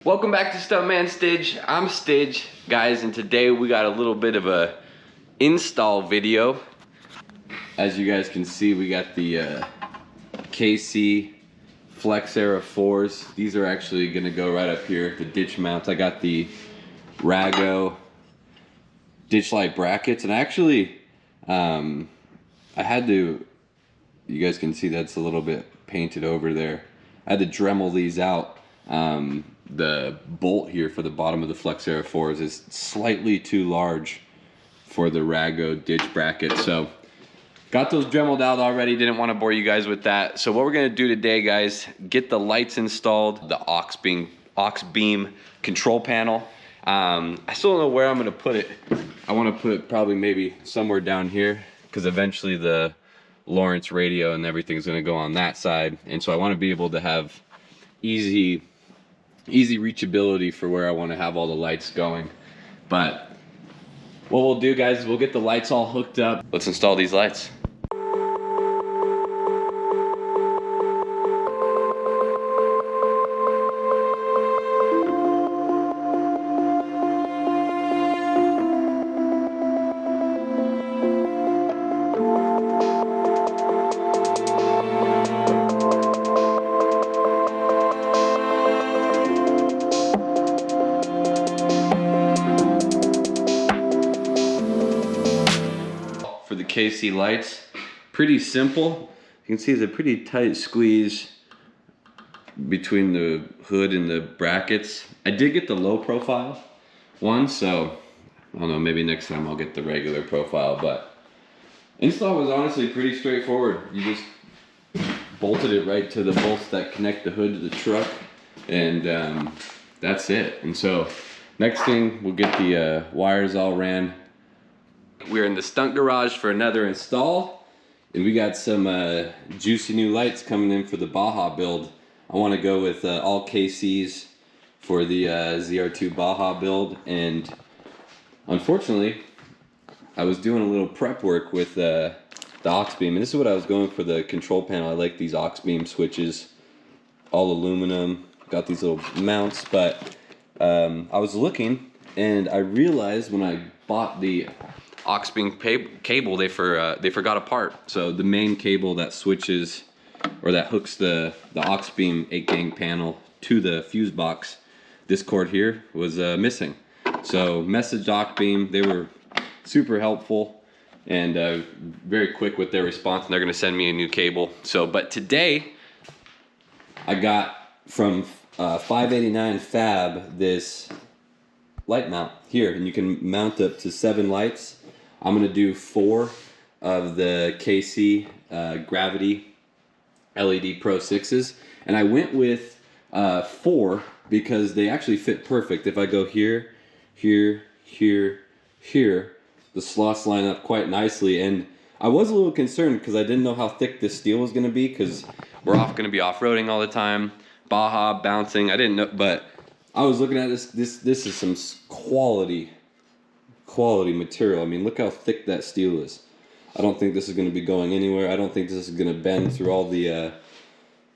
Welcome back to Stuntman Stidge. I'm Stidge, guys, and today we got a little bit of a install video. As you guys can see, we got the KC Flexa Era 4s. These are actually gonna go right up here, the ditch mounts. I got the Rago ditch light brackets, and actually, I had to, you guys can see that's a little bit painted over there. I had to Dremel these out. The bolt here for the bottom of the Flexa Era 4s is slightly too large for the Rago ditch bracket, so got those dremeled out already. Didn't want to bore you guys with that. So what we're gonna do today, guys, get the lights installed, the aux beam control panel. I still don't know where I'm gonna put it. I want to put it probably maybe somewhere down here, because eventually the Lawrence radio and everything's gonna go on that side, and so I want to be able to have easy reachability for where I want to have all the lights going. But what we'll do, guys, is we'll get the lights all hooked up. Let's install these lights. For the KC lights, pretty simple. You can see it's a pretty tight squeeze between the hood and the brackets. I did get the low profile one, so I don't know, maybe next time I'll get the regular profile, but install was honestly pretty straightforward. You just bolted it right to the bolts that connect the hood to the truck, and that's it. And so next thing, we'll get the wires all ran. We're in the stunt garage for another install, and we got some juicy new lights coming in for the Baja build. I want to go with all KCs for the ZR2 Baja build, and unfortunately I was doing a little prep work with the aux beam, and this is what I was going for the control panel. I like these aux beam switches, all aluminum, got these little mounts, but I was looking and I realized when I bought the aux beam cable, they forgot a part. So the main cable that switches, or that hooks the aux beam 8-gang panel to the fuse box, this cord here was missing. So messaged aux beam, they were super helpful and very quick with their response, and they're gonna send me a new cable. So, but today I got from 589 Fab this light mount here, and you can mount up to 7 lights. I'm gonna do 4 of the KC Gravity LED Pro 6s, and I went with 4 because they actually fit perfect. If I go here, here, here, here, the slots line up quite nicely. And I was a little concerned because I didn't know how thick this steel was gonna be, because we're gonna be off-roading all the time, Baja, bouncing. I didn't know, but I was looking at this is some quality material. I mean, look how thick that steel is. I don't think this is going to be going anywhere. I don't think this is going to bend through all the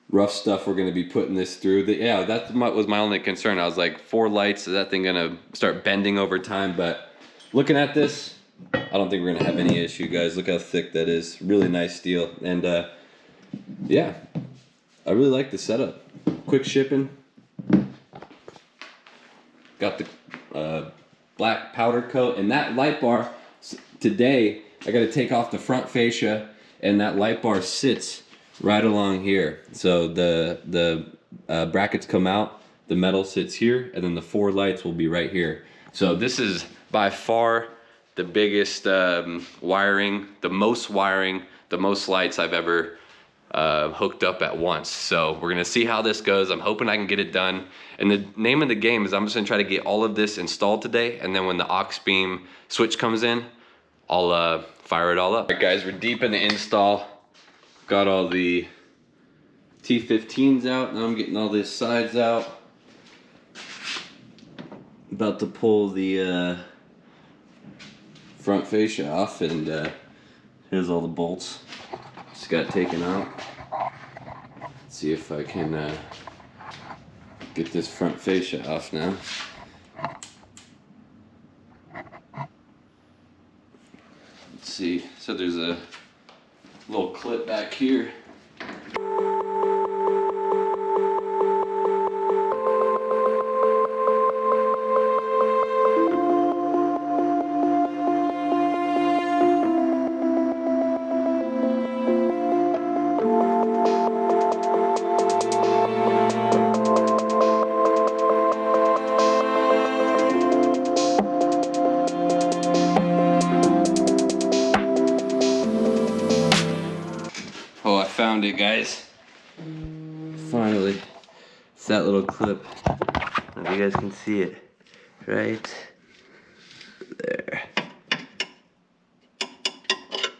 rough stuff we're going to be putting this through. Yeah, that was my only concern. I was like, 4 lights, is that thing going to start bending over time? But looking at this, I don't think we're going to have any issue, guys. Look how thick that is. Really nice steel. And yeah, I really like the setup. Quick shipping. Got the black powder coat, and that light bar today, I got to take off the front fascia, and that light bar sits right along here. So the brackets come out, the metal sits here, and then the 4 lights will be right here. So this is by far the biggest wiring, the most lights I've ever hooked up at once. So we're gonna see how this goes. I'm hoping I can get it done. And the name of the game is I'm just gonna try to get all of this installed today, and then when the aux beam switch comes in, I'll fire it all up. All right, guys, we're deep in the install. Got all the T15s out. Now I'm getting all these sides out. About to pull the front fascia off, and here's all the bolts. Just got taken out. Let's see if I can Get this front fascia off now. Let's see, so there's a little clip back here. Oh, I found it, guys. Finally. It's that little clip. I don't know if you guys can see it. Right there.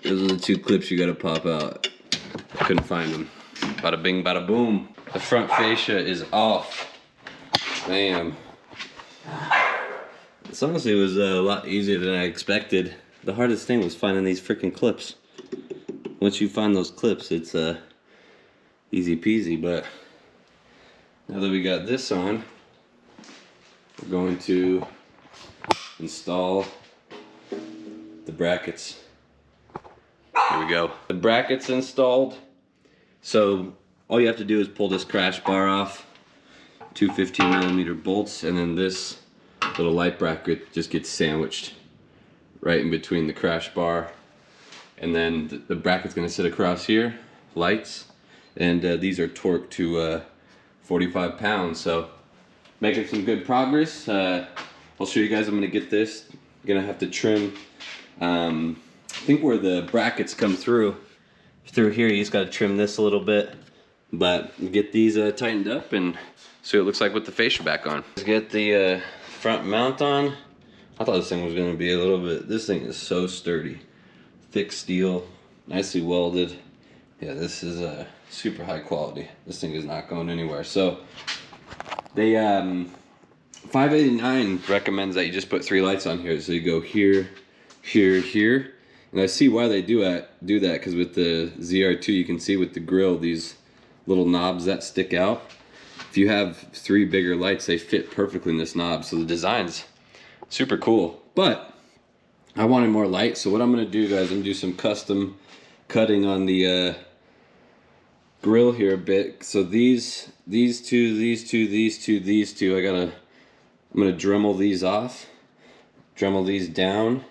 Those are the two clips you gotta pop out. I couldn't find them. Bada bing, bada boom. The front fascia is off. Bam. This honestly was a lot easier than I expected. The hardest thing was finding these freaking clips. Once you find those clips, it's easy peasy, but now that we got this on, we're going to install the brackets. Here we go. The brackets installed. So all you have to do is pull this crash bar off, two 15mm bolts, and then this little light bracket just gets sandwiched right in between the crash bar. And then the bracket's gonna sit across here, lights, and these are torqued to 45 pounds, so making some good progress. I'll show you guys. I'm gonna get this. I'm gonna have to trim, I think where the brackets come through here, you just gotta trim this a little bit, but get these tightened up and see what it looks like with the fascia back on. Let's get the front mount on. I thought this thing was gonna be a little bit, this thing is so sturdy. Thick steel, nicely welded. Yeah, this is super high quality. This thing is not going anywhere. So they 589 recommends that you just put 3 lights on here. So you go here, here, here, and I see why they do that because with the ZR2 you can see with the grill these little knobs that stick out. If you have 3 bigger lights, they fit perfectly in this knob. So the design's super cool, but I wanted more light, so what I'm gonna do, guys, I'm gonna do some custom cutting on the grill here a bit. So these two, I'm gonna Dremel these off, Dremel these down,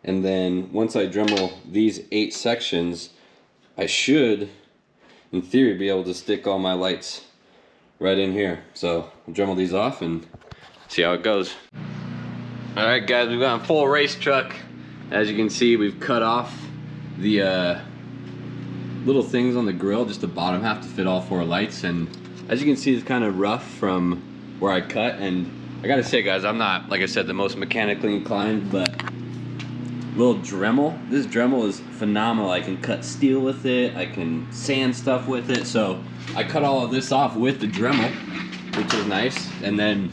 and then once I Dremel these 8 sections, I should, in theory, be able to stick all my lights right in here. So I'll Dremel these off and see how it goes. All right, guys, we've got a full race truck. As you can see, we've cut off the little things on the grill, just the bottom half to fit all 4 lights. And as you can see, it's kind of rough from where I cut. And I gotta say, guys, I'm not, like I said, the most mechanically inclined, but little Dremel, this Dremel is phenomenal. I can cut steel with it, I can sand stuff with it. So I cut all of this off with the Dremel, which is nice. And then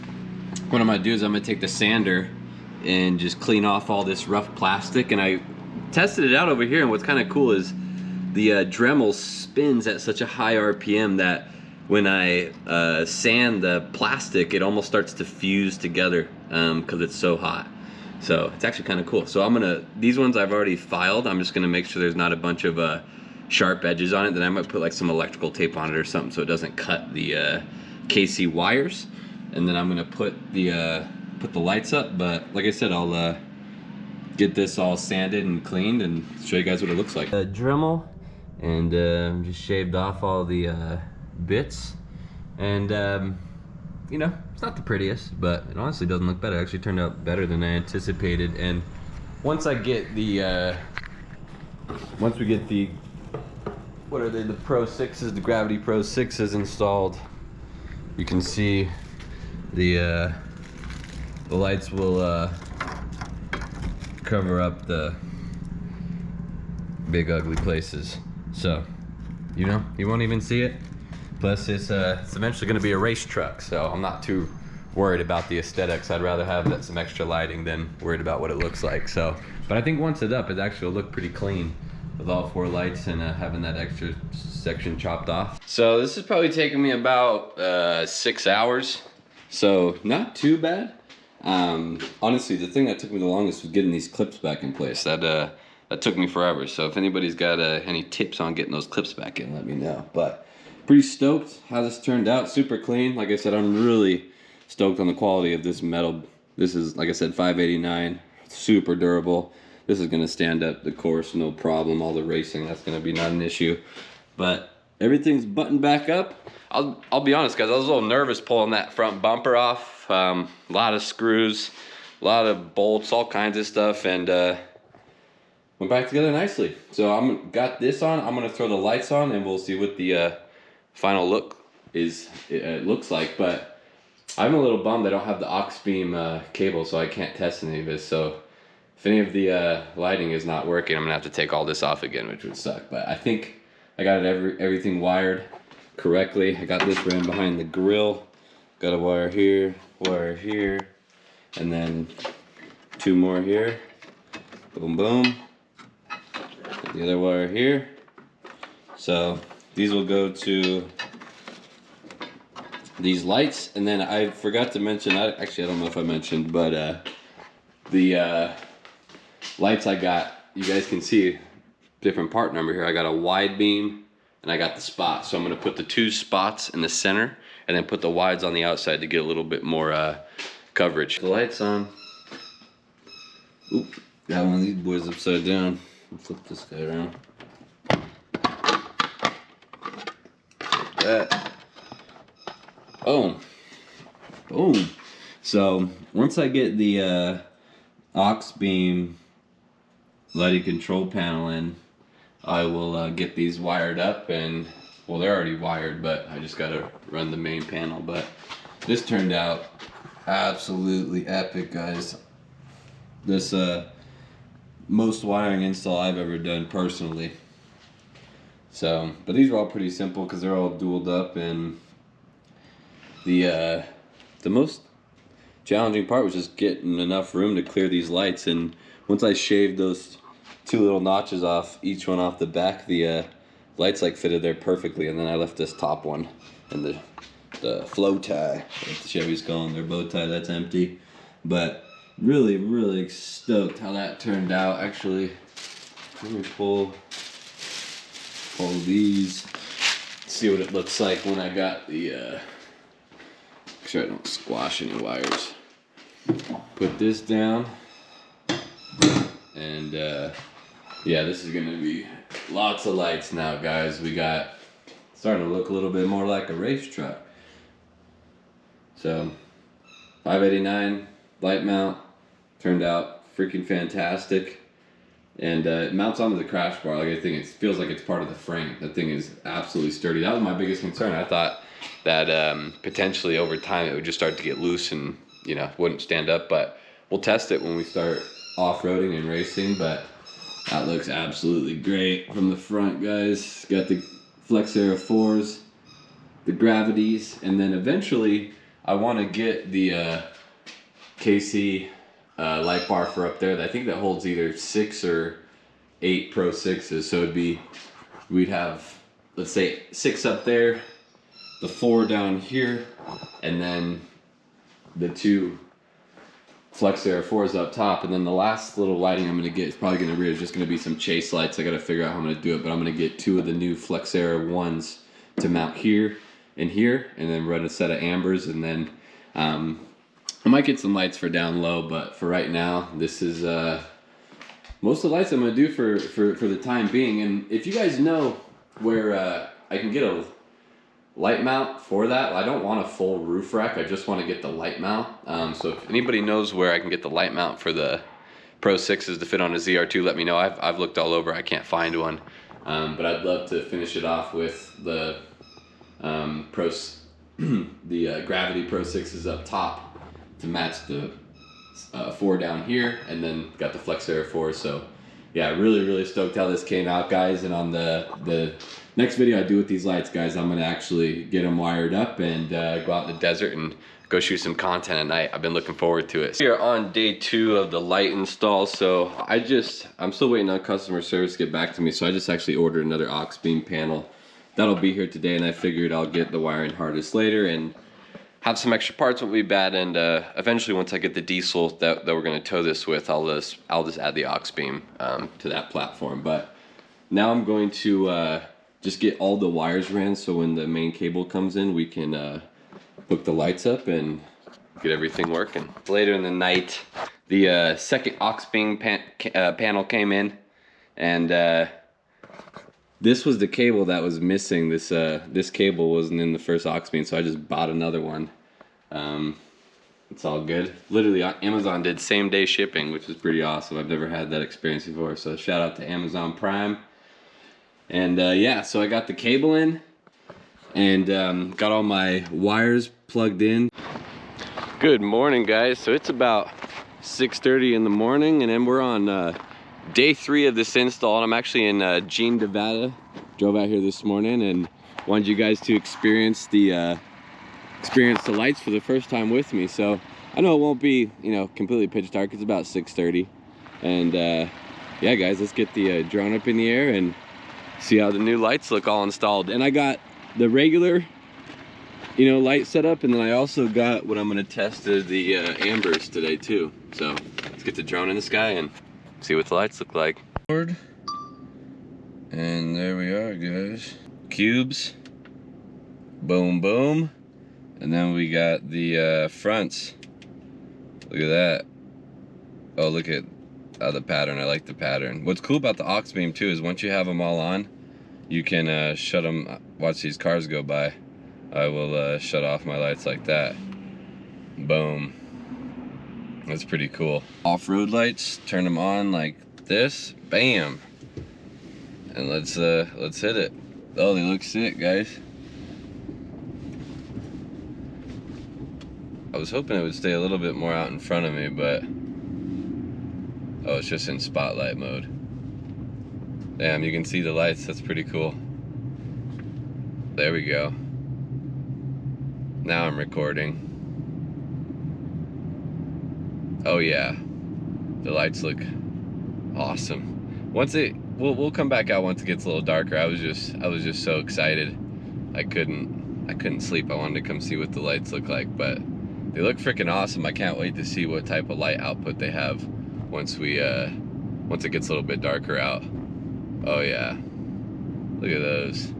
what I'm gonna do is I'm gonna take the sander and just clean off all this rough plastic. And I tested it out over here, and what's kind of cool is the Dremel spins at such a high RPM that when I sand the plastic, it almost starts to fuse together because it's so hot. So it's actually kind of cool. So I'm gonna, these ones I've already filed. I'm just gonna make sure there's not a bunch of sharp edges on it. Then I might put like some electrical tape on it or something so it doesn't cut the KC wires. And then I'm gonna put the lights up, but like I said, I'll get this all sanded and cleaned and show you guys what it looks like. Dremel, and just shaved off all the bits, and you know, it's not the prettiest, but it honestly doesn't look bad. It actually turned out better than I anticipated. And once I get the once we get the, what are they, the Pro 6s, the Gravity Pro 6s installed, you can see the lights will cover up the big ugly places. So, you know, you won't even see it. Plus it's eventually gonna be a race truck, so I'm not too worried about the aesthetics. I'd rather have that some extra lighting than worried about what it looks like. So, but I think once it's up, it actually will look pretty clean with all 4 lights and having that extra section chopped off. So this is probably taking me about 6 hours. So not too bad. Honestly, the thing that took me the longest was getting these clips back in place. That took me forever. So if anybody's got any tips on getting those clips back in, let me know. But pretty stoked how this turned out. Super clean. Like I said, I'm really stoked on the quality of this metal. This is, like I said, 589. Super durable. This is gonna stand up the course, no problem. All the racing, that's gonna be not an issue. But everything's buttoned back up. I'll be honest, guys. I was a little nervous pulling that front bumper off. A lot of screws, a lot of bolts, all kinds of stuff, and went back together nicely. So I'm got this on. I'm gonna throw the lights on, and we'll see what the final look is. It looks like. But I'm a little bummed I don't have the aux beam cable, so I can't test any of this. So if any of the lighting is not working, I'm gonna have to take all this off again, which would suck. But I think I got everything wired correctly. I got this ran behind the grill. Got a wire here, and then 2 more here. Boom, boom. The other wire here. So these will go to these lights, and then I forgot to mention. I don't know if I mentioned, but the lights I got, you guys can see different part number here. I got a wide beam and I got the spot, so I'm going to put the 2 spots in the center and then put the wides on the outside to get a little bit more coverage. The lights on. Oop, got one of these boys upside down. I'll flip this guy around. Like that. Boom. Boom. So once I get the aux beam lighting control panel in, I will get these wired up, and well, they're already wired, but I just gotta run the main panel. But this turned out absolutely epic, guys. This most wiring install I've ever done personally. So, but these are all pretty simple because they're all dualed up, and the most challenging part was just getting enough room to clear these lights. And once I shaved those 2 little notches off, each one off the back, the lights like fitted there perfectly. And then I left this top one and the flow tie, like the Chevy's calling their bow tie, that's empty. But really stoked how that turned out. Actually, let me pull these, see what it looks like when I got the make sure I don't squash any wires. Put this down, and yeah, this is gonna be lots of lights now, guys. We got starting to look a little bit more like a race truck. So 589 light mount turned out freaking fantastic, and it mounts onto the crash bar. Like, I think it feels like it's part of the frame. That thing is absolutely sturdy. That was my biggest concern. I thought that potentially over time it would just start to get loose and, you know, wouldn't stand up. But we'll test it when we start off-roading and racing. But that looks absolutely great from the front, guys. Got the Flexa Era 4s, the gravities, and then eventually I want to get the KC light bar for up there. I think that holds either 6 or 8 Pro 6s. So we'd have, let's say, 6 up there, the 4 down here, and then the 2 Flexa Era 4s up top. And then the last little lighting I'm going to get is probably going to be just going to be some chase lights. I got to figure out how I'm going to do it, but I'm going to get 2 of the new Flexa Era 1s to mount here and here, and then run a set of ambers, and then I might get some lights for down low. But for right now, this is most of the lights I'm going to do for the time being. And if you guys know where I can get a light mount for that, I don't want a full roof rack, I just want to get the light mount. So if anybody knows where I can get the light mount for the Pro 6s to fit on a ZR2, let me know. I've looked all over, I can't find one. But I'd love to finish it off with the the Gravity Pro 6s up top to match the 4 down here, and then got the Flexa Era 4. So yeah, really stoked how this came out, guys. And on the next video I do with these lights, guys, I'm gonna actually get them wired up and go out in the desert and go shoot some content at night. I've been looking forward to it. We are on day 2 of the light install. So I'm still waiting on customer service to get back to me. So I just actually ordered another aux beam panel. That'll be here today, and I figured I'll get the wiring harness later and have some extra parts will be bad, and eventually once I get the diesel that we're going to tow this with, I'll just add the aux beam to that platform. But now I'm going to just get all the wires ran, so when the main cable comes in, we can hook the lights up and get everything working. Later in the night, the second aux beam panel came in, and this was the cable that was missing. This cable wasn't in the first aux beam, so I just bought another one. It's all good. Literally, Amazon did same day shipping, which is pretty awesome. I've never had that experience before, so shout out to Amazon Prime. And yeah, so I got the cable in, and got all my wires plugged in. Good morning, guys. So it's about 6:30 in the morning, and then we're on day 3 of this install, and I'm actually in Jean, Nevada. Drove out here this morning and wanted you guys to experience the lights for the first time with me. So I know it won't be, you know, completely pitch dark. It's about 6:30, and yeah, guys, let's get the drone up in the air and see how the new lights look all installed. And I got the regular, you know, light setup, and then I also got what I'm gonna test the ambers today too. So let's get the drone in the sky and see what the lights look like. And there we are, guys. Cubes. Boom, boom. And then we got the fronts. Look at that. Oh, look at the pattern. I like the pattern. What's cool about the aux beam too is once you have them all on, you can shut them. Watch these cars go by. I will shut off my lights like that. Boom. That's pretty cool. Off-road lights, turn them on like this. Bam. And let's hit it. Oh, they look sick, guys. I was hoping it would stay a little bit more out in front of me, but oh, it's just in spotlight mode. Damn, you can see the lights. That's pretty cool. There we go. Now I'm recording. Oh yeah, the lights look awesome. We'll come back out once it gets a little darker. I was just so excited. I couldn't sleep. I wanted to come see what the lights look like, but they look freaking awesome. I can't wait to see what type of light output they have once it gets a little bit darker out. Oh yeah, look at those.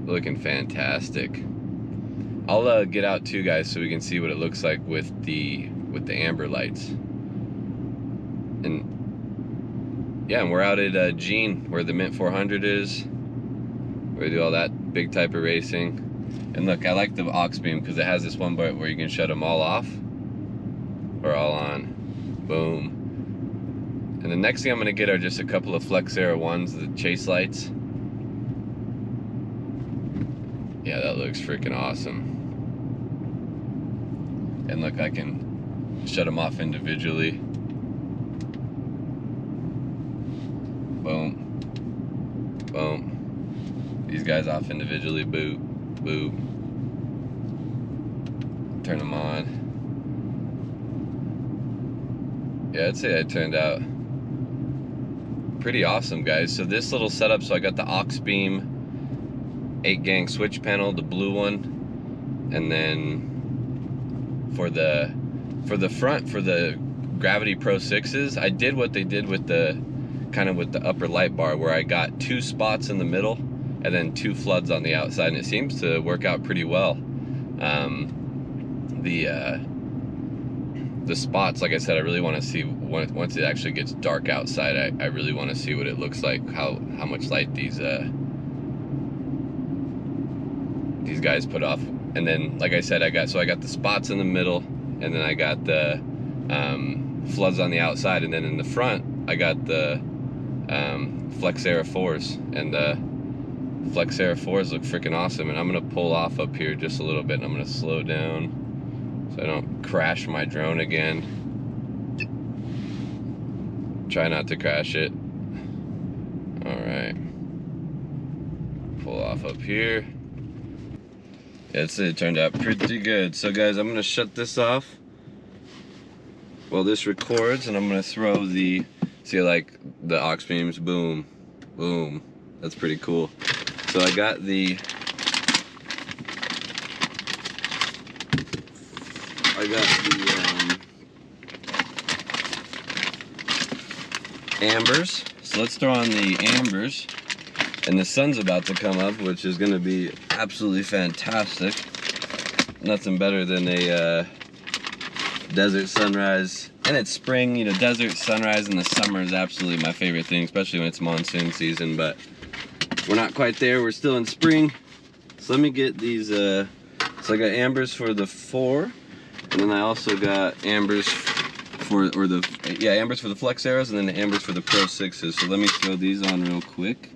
Looking fantastic. I'll get out too, guys, so we can see what it looks like with the amber lights. And yeah, and we're out at Jean, where the Mint 400 is. We do all that big type of racing. And look, I like the aux beam because it has this one part where you can shut them all off or all on. Boom. And the next thing I'm gonna get are just a couple of Flexa Era ones, the chase lights. Yeah, that looks freaking awesome. And look, I can shut them off individually. Boom. Boom. These guys off individually. Boop. Boop. Turn them on. Yeah, I'd say that turned out pretty awesome, guys. So this little setup, so I got the aux beam 8-gang switch panel, the blue one, and then for the front, for the Gravity Pro 6s, I did what they did with the upper light bar, where I got 2 spots in the middle and then 2 floods on the outside, and it seems to work out pretty well. The spots, like I said, I really want to see once it actually gets dark outside. I really want to see what it looks like, how much light these guys put off. And then, like I said, I got the spots in the middle, and then I got the floods on the outside, and then in the front I got the Flexa Era 4s, and the Flexa Era 4s look freaking awesome. And I'm gonna pull off up here just a little bit, and I'm gonna slow down so I don't crash my drone again. Try not to crash it. All right, pull off up here. It turned out pretty good. So guys, I'm gonna shut this off while this records, and I'm gonna throw the, see, like the aux beams, boom, boom. That's pretty cool. So I got the I got the ambers. So let's throw on the ambers. And the sun's about to come up, which is gonna be absolutely fantastic. Nothing better than a desert sunrise. And it's spring, you know, desert sunrise in the summer is absolutely my favorite thing, especially when it's monsoon season, but we're not quite there, we're still in spring. So let me get these, so I got ambers for the 4, and then I also got ambers for, ambers for the Flex Eras, and then the ambers for the Pro 6s. So let me throw these on real quick.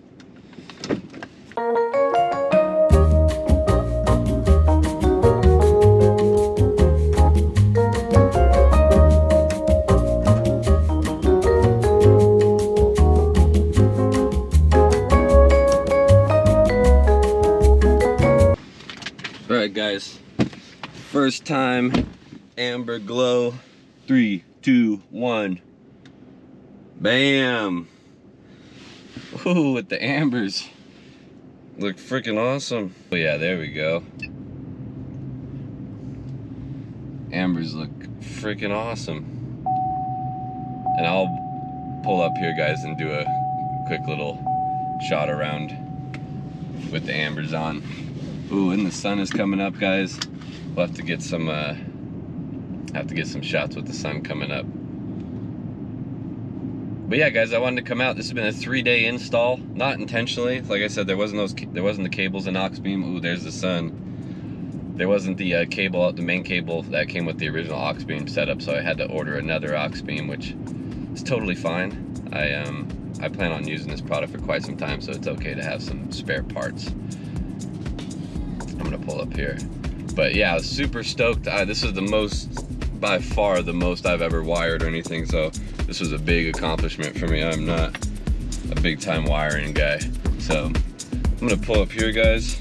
Alright guys, first time amber glow. 3, 2, 1. Bam! Ooh, with the ambers. Look freaking awesome. Oh yeah, there we go. Ambers look freaking awesome. And I'll pull up here guys and do a quick little shot around with the ambers on. Ooh, and the sun is coming up, guys. We'll have to get some shots with the sun coming up. But yeah, guys, I wanted to come out. This has been a 3-day install, not intentionally. Like I said, there wasn't the cables in aux beam. Ooh, there's the sun. There wasn't the cable, the main cable that came with the original aux beam setup, so I had to order another aux beam, which is totally fine. I plan on using this product for quite some time, so it's okay to have some spare parts. I'm gonna pull up here, but yeah, I was super stoked. This is the most, by far the most I've ever wired or anything, so this was a big accomplishment for me. I'm not a big time wiring guy, so I'm gonna pull up here, guys,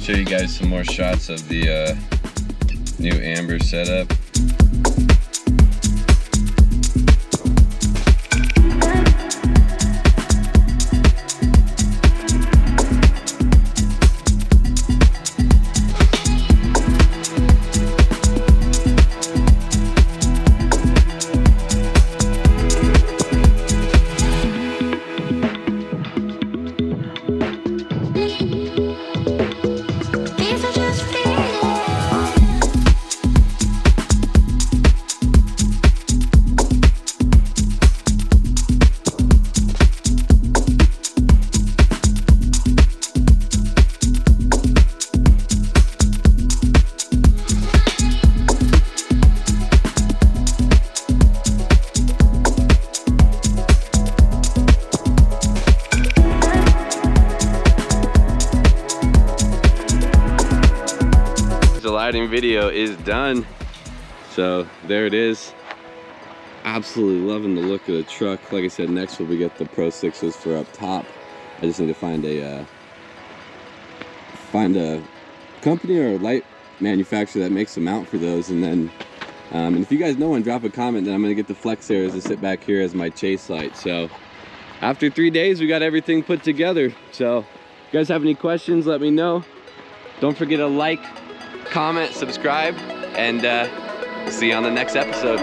show you guys some more shots of the new amber setup. The lighting video is done, so there it is. Absolutely loving the look of the truck. Like I said, next we'll get the Pro 6s for up top. I just need to find a company or a light manufacturer that makes a mount for those, and then and if you guys know one, drop a comment. Then I'm gonna get the Flex Eras to sit back here as my chase light. So after 3 days, we got everything put together. So if you guys have any questions, let me know. Don't forget to like, comment, subscribe, and see you on the next episode.